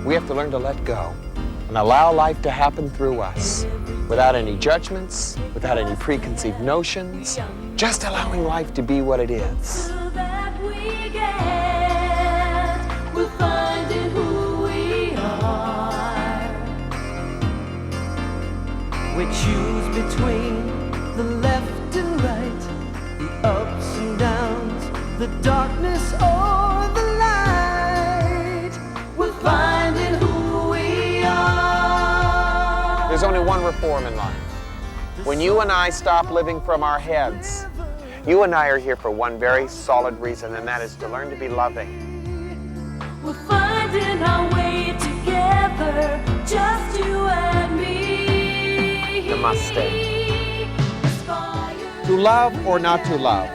We have to learn to let go and allow life to happen through us without any judgments, without any preconceived notions, just allowing life to be what it is. We choose between the left and right, the ups and downs, the darkness or the light. We're finding who we are. There's only one reform in life. When you and I stop living from our heads, you and I are here for one very solid reason, and that is to learn to be loving. We're finding our way together, just you and me. Namaste. To love or not to love?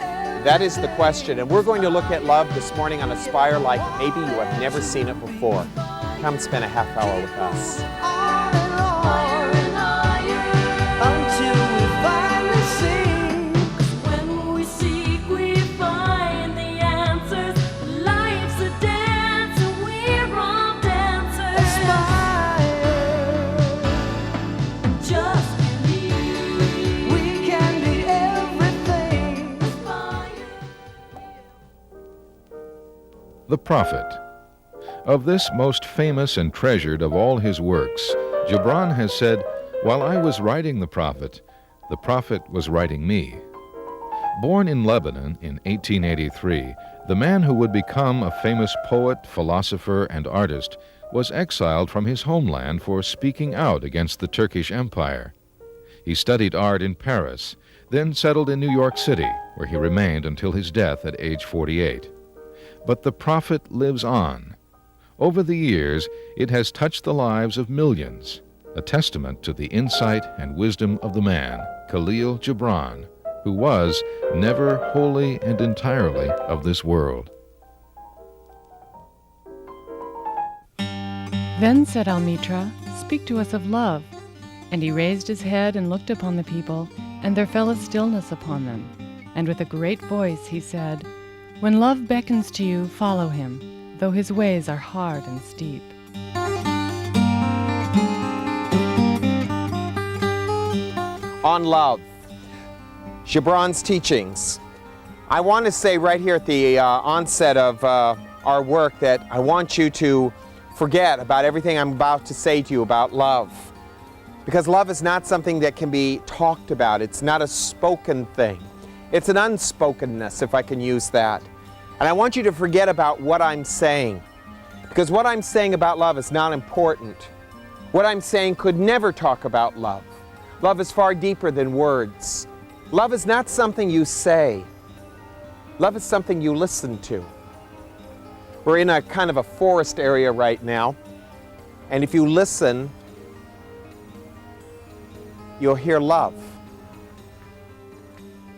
That is the question, and we're going to look at love this morning on Aspire like maybe you have never seen it before. Come spend a half hour with us. The Prophet. Of this most famous and treasured of all his works, Gibran has said, "While I was writing the Prophet was writing me." Born in Lebanon in 1883, the man who would become a famous poet, philosopher, and artist was exiled from his homeland for speaking out against the Turkish Empire. He studied art in Paris, then settled in New York City, where he remained until his death at age 48. But the Prophet lives on. Over the years, it has touched the lives of millions, a testament to the insight and wisdom of the man, Kahlil Gibran, who was never wholly and entirely of this world. Then said Almitra, "Speak to us of love." And he raised his head and looked upon the people, and there fell a stillness upon them. And with a great voice he said, "When love beckons to you, follow him, though his ways are hard and steep." On love, Gibran's teachings. I want to say right here at the onset of our work that I want you to forget about everything I'm about to say to you about love. Because love is not something that can be talked about. It's not a spoken thing. It's an unspokenness, if I can use that. And I want you to forget about what I'm saying. Because what I'm saying about love is not important. What I'm saying could never talk about love. Love is far deeper than words. Love is not something you say. Love is something you listen to. We're in a kind of a forest area right now. And if you listen, you'll hear love.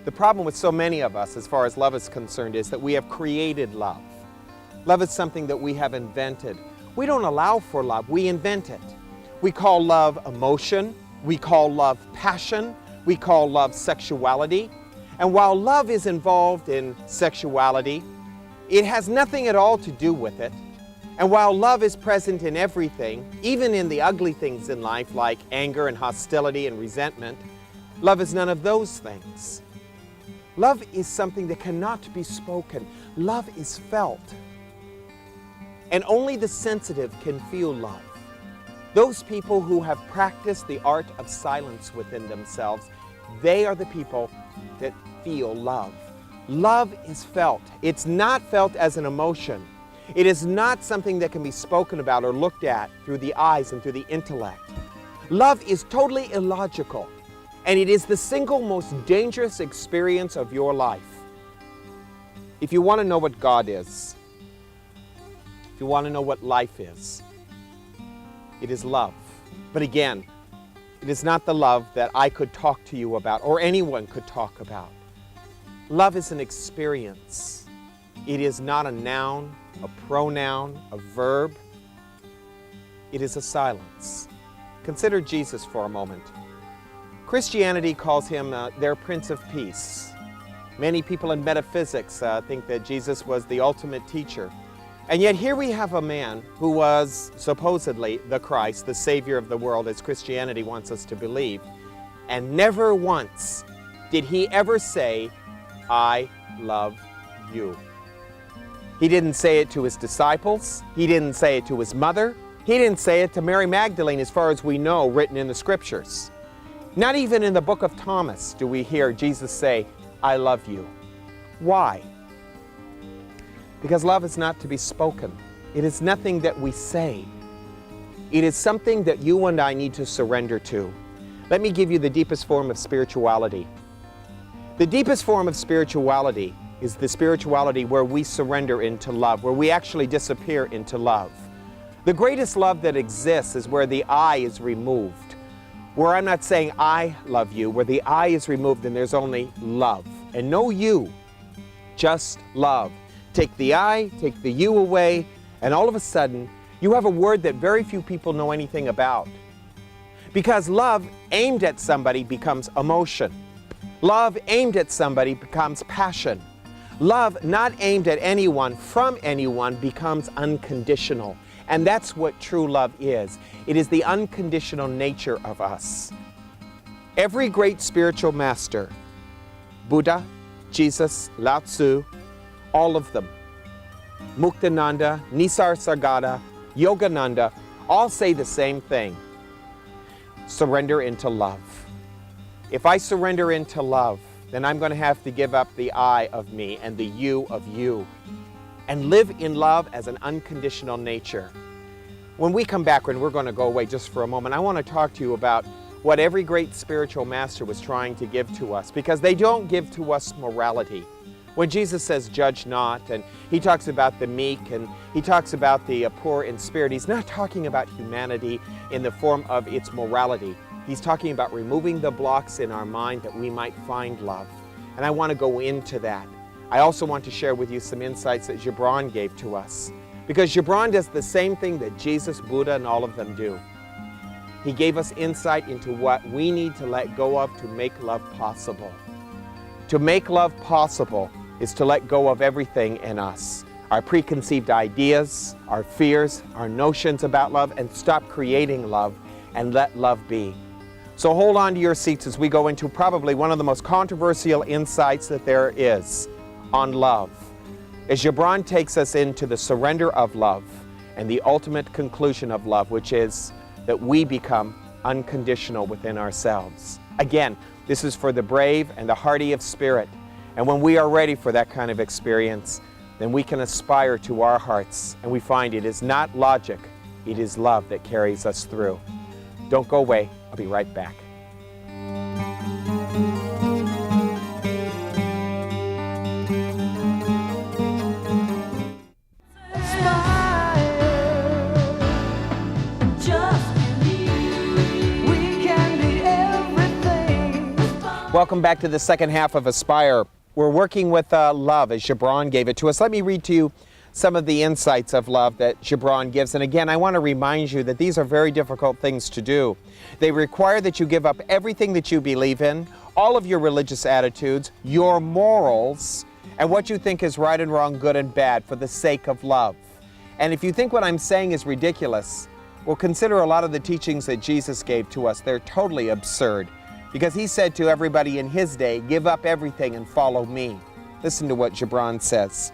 The problem with so many of us, as far as love is concerned, is that we have created love. Love is something that we have invented. We don't allow for love, we invent it. We call love emotion, we call love passion, we call love sexuality. And while love is involved in sexuality, it has nothing at all to do with it. And while love is present in everything, even in the ugly things in life like anger and hostility and resentment, love is none of those things. Love is something that cannot be spoken. Love is felt. And only the sensitive can feel love. Those people who have practiced the art of silence within themselves, they are the people that feel love. Love is felt. It's not felt as an emotion. It is not something that can be spoken about or looked at through the eyes and through the intellect. Love is totally illogical. And it is the single most dangerous experience of your life. If you want to know what God is, if you want to know what life is, it is love. But again, it is not the love that I could talk to you about or anyone could talk about. Love is an experience. It is not a noun, a pronoun, a verb. It is a silence. Consider Jesus for a moment. Christianity calls him their Prince of Peace. Many people in metaphysics think that Jesus was the ultimate teacher. And yet here we have a man who was supposedly the Christ, the Savior of the world, as Christianity wants us to believe. And never once did he ever say, I love you. He didn't say it to his disciples. He didn't say it to his mother. He didn't say it to Mary Magdalene, as far as we know, written in the scriptures. Not even in the book of Thomas do we hear Jesus say, I love you. Why? Because love is not to be spoken. It is nothing that we say. It is something that you and I need to surrender to. Let me give you the deepest form of spirituality. The deepest form of spirituality is the spirituality where we surrender into love, where we actually disappear into love. The greatest love that exists is where the I is removed, where I'm not saying I love you, where the I is removed and there's only love. And no you, just love. Take the I, take the you away, and all of a sudden, you have a word that very few people know anything about. Because love aimed at somebody becomes emotion. Love aimed at somebody becomes passion. Love not aimed at anyone, from anyone, becomes unconditional. And that's what true love is. It is the unconditional nature of us. Every great spiritual master, Buddha, Jesus, Lao Tzu, all of them, Muktananda, Nisargadatta, Yogananda, all say the same thing. Surrender into love. If I surrender into love, then I'm going to have to give up the I of me and the you of you and live in love as an unconditional nature. When we come back, and we're going to go away just for a moment, I want to talk to you about what every great spiritual master was trying to give to us, because they don't give to us morality. When Jesus says, judge not, and he talks about the meek, and he talks about the poor in spirit, he's not talking about humanity in the form of its morality. He's talking about removing the blocks in our mind that we might find love. And I want to go into that. I also want to share with you some insights that Gibran gave to us. Because Gibran does the same thing that Jesus, Buddha, and all of them do. He gave us insight into what we need to let go of to make love possible. To make love possible is to let go of everything in us. Our preconceived ideas, our fears, our notions about love, and stop creating love and let love be. So hold on to your seats as we go into probably one of the most controversial insights that there is on love, as Gibran takes us into the surrender of love and the ultimate conclusion of love, which is that we become unconditional within ourselves. Again, this is for the brave and the hardy of spirit. And when we are ready for that kind of experience, then we can aspire to our hearts, and we find it is not logic, it is love that carries us through. Don't go away. I'll be right back. Welcome back to the second half of Aspire. We're working with love as Gibran gave it to us. Let me read to you some of the insights of love that Gibran gives. And again, I want to remind you that these are very difficult things to do. They require that you give up everything that you believe in, all of your religious attitudes, your morals, and what you think is right and wrong, good and bad, for the sake of love. And if you think what I'm saying is ridiculous, well, consider a lot of the teachings that Jesus gave to us. They're totally absurd, because he said to everybody in his day, give up everything and follow me. Listen to what Gibran says.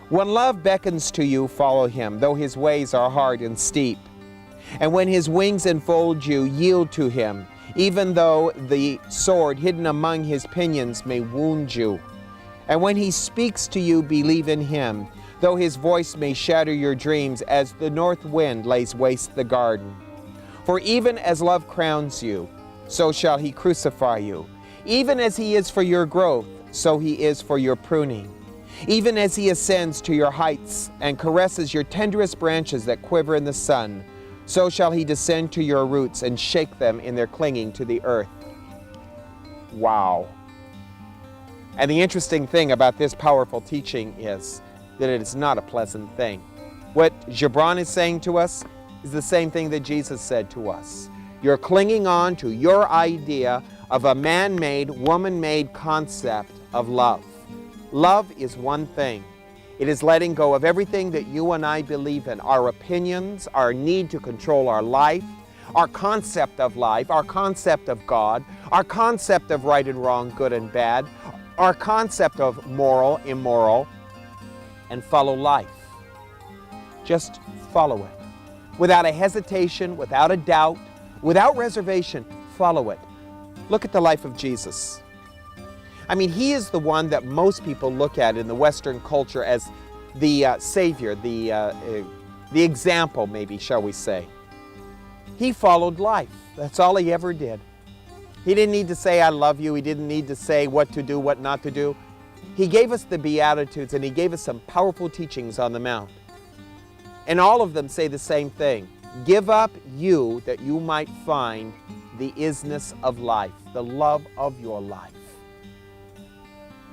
When love beckons to you, follow him, though his ways are hard and steep. And when his wings enfold you, yield to him, even though the sword hidden among his pinions may wound you. And when he speaks to you, believe in him, though his voice may shatter your dreams as the north wind lays waste the garden. For even as love crowns you, so shall he crucify you. Even as he is for your growth, so he is for your pruning. Even as he ascends to your heights and caresses your tenderest branches that quiver in the sun, so shall he descend to your roots and shake them in their clinging to the earth. Wow. And the interesting thing about this powerful teaching is that it is not a pleasant thing. What Gibran is saying to us is the same thing that Jesus said to us. You're clinging on to your idea of a man-made, woman-made concept of love. Love is one thing. It is letting go of everything that you and I believe in, our opinions, our need to control our life, our concept of life, our concept of God, our concept of right and wrong, good and bad, our concept of moral, immoral, and follow life. Just follow it. Without a hesitation, without a doubt, without reservation, follow it. Look at the life of Jesus. I mean, he is the one that most people look at in the Western culture as the Savior, the example, maybe, shall we say. He followed life. That's all he ever did. He didn't need to say, I love you. He didn't need to say what to do, what not to do. He gave us the Beatitudes, and he gave us some powerful teachings on the Mount. And all of them say the same thing. Give up you that you might find the isness of life, the love of your life.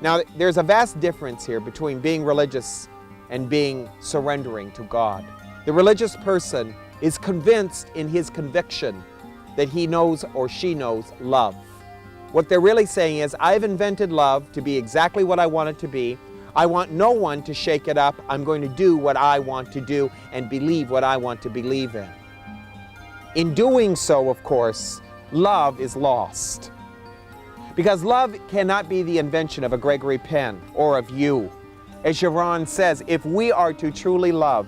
Now, there's a vast difference here between being religious and being surrendering to God. The religious person is convinced in his conviction that he knows or she knows love. What they're really saying is, I've invented love to be exactly what I want it to be. I want no one to shake it up. I'm going to do what I want to do and believe what I want to believe in. In doing so, of course, love is lost. Because love cannot be the invention of a Gregory Penn or of you. As Gibran says, if we are to truly love,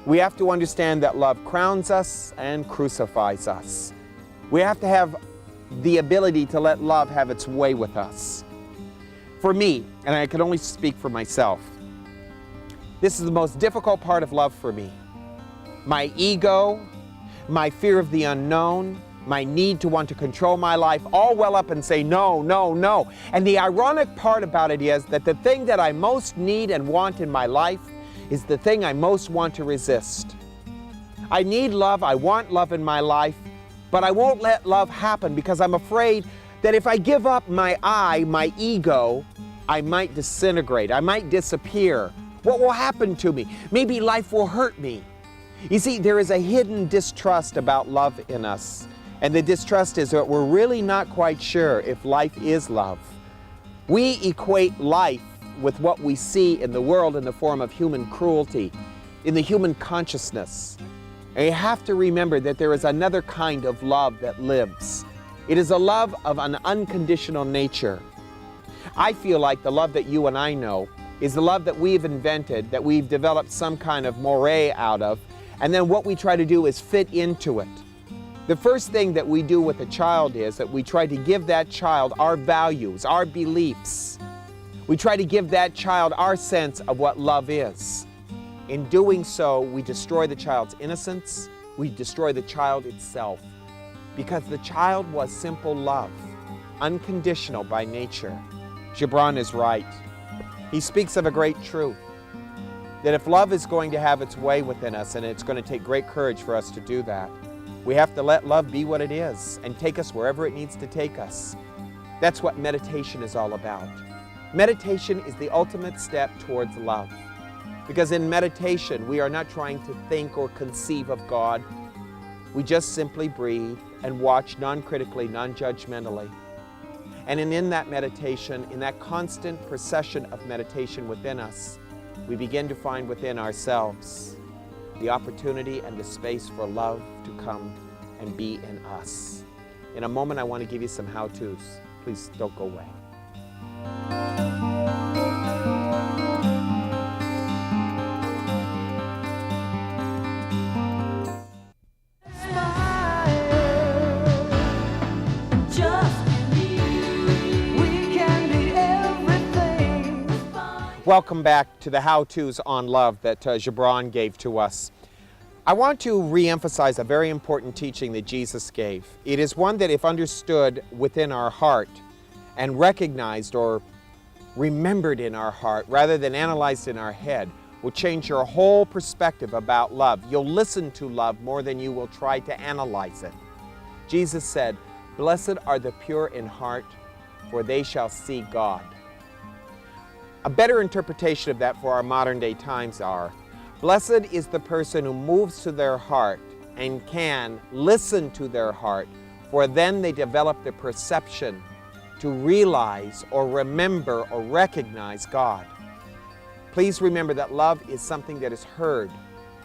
we have to understand that love crowns us and crucifies us. We have to have the ability to let love have its way with us. For me, and I can only speak for myself, this is the most difficult part of love for me. My ego, my fear of the unknown, my need to want to control my life, all well up and say no, no, no. And the ironic part about it is that the thing that I most need and want in my life is the thing I most want to resist. I need love, I want love in my life, but I won't let love happen because I'm afraid that if I give up my I, my ego, I might disintegrate, I might disappear. What will happen to me? Maybe life will hurt me. You see, there is a hidden distrust about love in us. And the distrust is that we're really not quite sure if life is love. We equate life with what we see in the world in the form of human cruelty, in the human consciousness. And you have to remember that there is another kind of love that lives. It is a love of an unconditional nature. I feel like the love that you and I know is the love that we've invented, that we've developed some kind of moray out of, and then what we try to do is fit into it. The first thing that we do with a child is that we try to give that child our values, our beliefs. We try to give that child our sense of what love is. In doing so, we destroy the child's innocence, we destroy the child itself, because the child was simple love, unconditional by nature. Gibran is right. He speaks of a great truth, that if love is going to have its way within us, and it's going to take great courage for us to do that, we have to let love be what it is and take us wherever it needs to take us. That's what meditation is all about. Meditation is the ultimate step towards love. Because in meditation, we are not trying to think or conceive of God. We just simply breathe and watch non-critically, non-judgmentally. And in that meditation, in that constant procession of meditation within us, we begin to find within ourselves the opportunity and the space for love to come and be in us. In a moment, I want to give you some how-tos. Please don't go away. Welcome back to the how-tos on love that Gibran gave to us. I want to re-emphasize a very important teaching that Jesus gave. It is one that, if understood within our heart and recognized or remembered in our heart rather than analyzed in our head, will change your whole perspective about love. You'll listen to love more than you will try to analyze it. Jesus said, "Blessed are the pure in heart, for they shall see God." A better interpretation of that for our modern day times are, blessed is the person who moves to their heart and can listen to their heart, for then they develop the perception to realize or remember or recognize God. Please remember that love is something that is heard,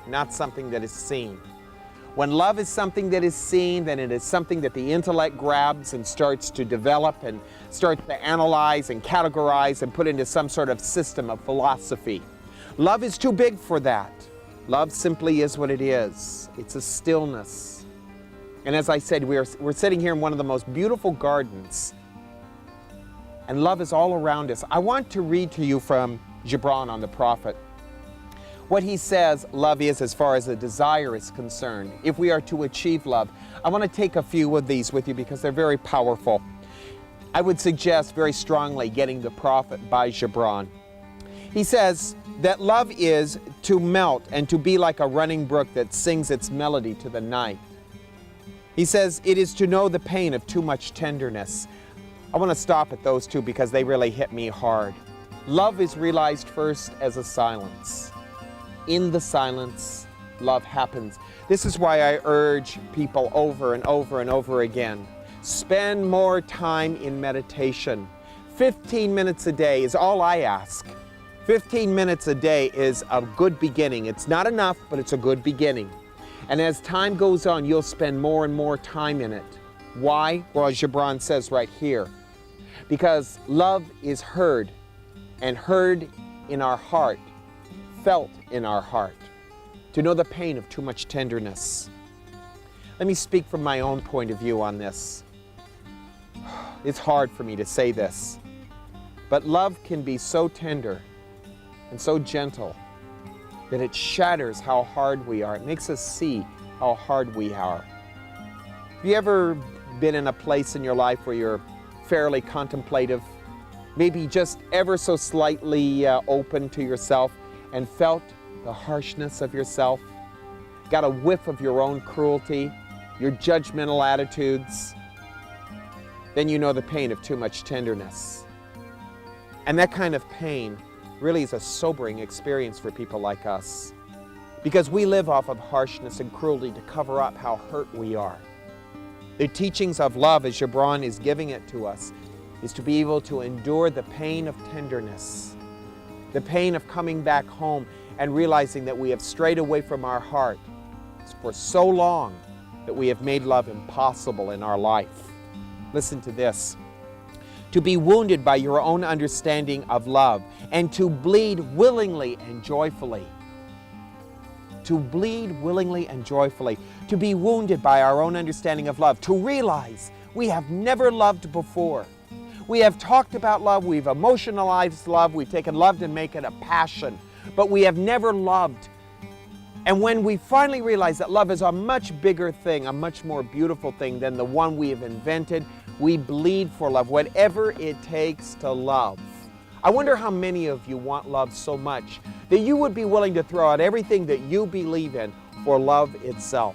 not something that is seen. When love is something that is seen, then it is something that the intellect grabs and starts to develop and starts to analyze and categorize and put into some sort of system of philosophy. Love is too big for that. Love simply is what it is. It's a stillness. And as I said, we're sitting here in one of the most beautiful gardens, and love is all around us. I want to read to you from Gibran on the Prophet what he says love is as far as a desire is concerned. If we are to achieve love, I want to take a few of these with you because they're very powerful. I would suggest very strongly getting the Prophet by Gibran. He says that love is to melt and to be like a running brook that sings its melody to the night. He says it is to know the pain of too much tenderness. I want to stop at those two because they really hit me hard. Love is realized first as a silence. In the silence, love happens. This is why I urge people over and over and over again. Spend more time in meditation. 15 minutes a day is all I ask. 15 minutes a day is a good beginning. It's not enough, but it's a good beginning. And as time goes on, you'll spend more and more time in it. Why? Well, as Gibran says right here, because love is heard, and heard in our heart, felt in our heart, to know the pain of too much tenderness. Let me speak from my own point of view on this. It's hard for me to say this, but love can be so tender and so gentle that it shatters how hard we are. It makes us see how hard we are. Have you ever been in a place in your life where you're fairly contemplative, maybe just ever so slightly open to yourself, and felt the harshness of yourself, got a whiff of your own cruelty, your judgmental attitudes? Then you know the pain of too much tenderness. And that kind of pain really is a sobering experience for people like us, because we live off of harshness and cruelty to cover up how hurt we are. The teachings of love, as Gibran is giving it to us, is to be able to endure the pain of tenderness, the pain of coming back home and realizing that we have strayed away from our heart for so long that we have made love impossible in our life. Listen to this. To be wounded by your own understanding of love and to bleed willingly and joyfully. To bleed willingly and joyfully. To be wounded by our own understanding of love. To realize we have never loved before. We have talked about love, we've emotionalized love, we've taken love and make it a passion, but we have never loved. And when we finally realize that love is a much bigger thing, a much more beautiful thing than the one we have invented, we bleed for love, whatever it takes to love. I wonder how many of you want love so much that you would be willing to throw out everything that you believe in for love itself.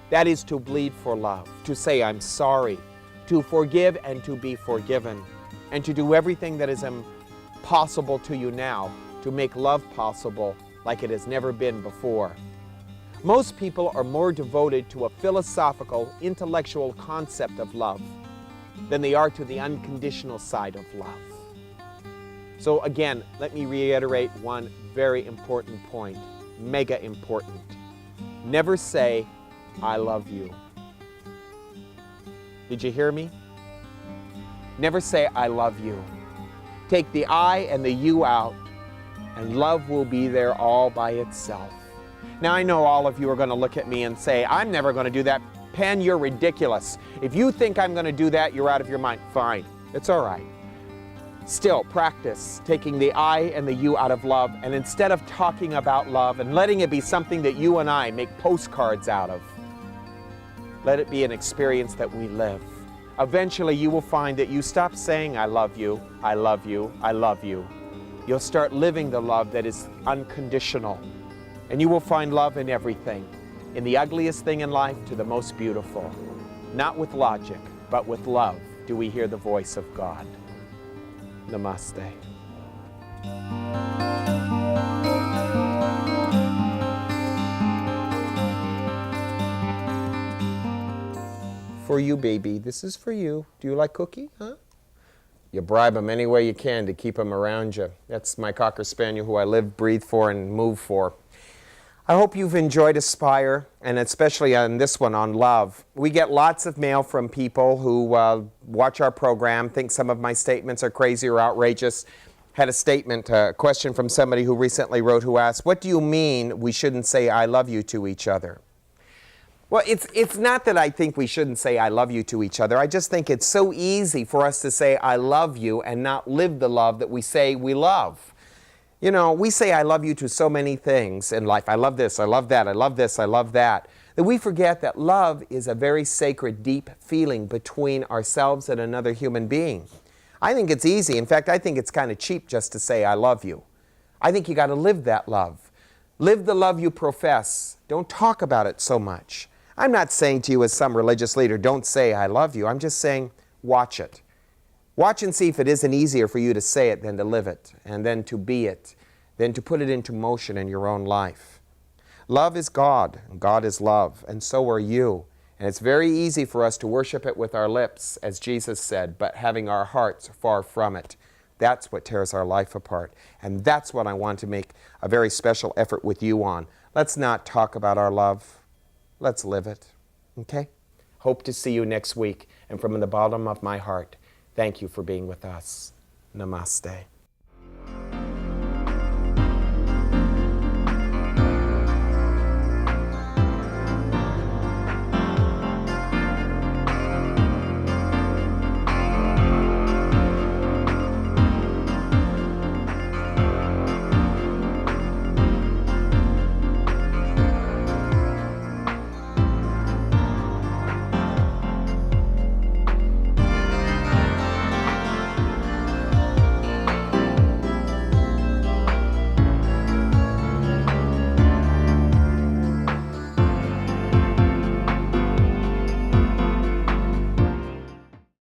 That is to bleed for love, to say I'm sorry, to forgive and to be forgiven, and to do everything that is impossible to you now to make love possible like it has never been before. Most people are more devoted to a philosophical, intellectual concept of love than they are to the unconditional side of love. So again, let me reiterate one very important point, mega important. Never say, I love you. Did you hear me? Never say, I love you. Take the I and the you out, and love will be there all by itself. Now, I know all of you are going to look at me and say, I'm never going to do that. Penn, you're ridiculous. If you think I'm going to do that, you're out of your mind. Fine. It's all right. Still, practice taking the I and the you out of love, and instead of talking about love and letting it be something that you and I make postcards out of, let it be an experience that we live. Eventually, you will find that you stop saying, I love you, I love you, I love you. You'll start living the love that is unconditional. And you will find love in everything, in the ugliest thing in life to the most beautiful. Not with logic, but with love do we hear the voice of God. Namaste. For you, baby. This is for you. Do you like cookie? Huh? You bribe them any way you can to keep them around you. That's my Cocker Spaniel, who I live, breathe for, and move for. I hope you've enjoyed Aspire, and especially on this one on love. We get lots of mail from people who watch our program, think some of my statements are crazy or outrageous. Had a statement, a question from somebody who recently wrote, who asked, what do you mean we shouldn't say I love you to each other? Well, it's not that I think we shouldn't say I love you to each other. I just think it's so easy for us to say I love you and not live the love that we say we love. You know, we say I love you to so many things in life. I love this, I love that, I love this, I love that. That we forget that love is a very sacred, deep feeling between ourselves and another human being. I think it's easy. In fact, I think it's kind of cheap just to say I love you. I think you got to live that love. Live the love you profess. Don't talk about it so much. I'm not saying to you as some religious leader, don't say I love you. I'm just saying, watch it. Watch and see if it isn't easier for you to say it than to live it, and then to be it, then to put it into motion in your own life. Love is God, and God is love, and so are you. And it's very easy for us to worship it with our lips, as Jesus said, but having our hearts far from it. That's what tears our life apart. And that's what I want to make a very special effort with you on. Let's not talk about our love. Let's live it, okay? Hope to see you next week. And from the bottom of my heart, thank you for being with us. Namaste.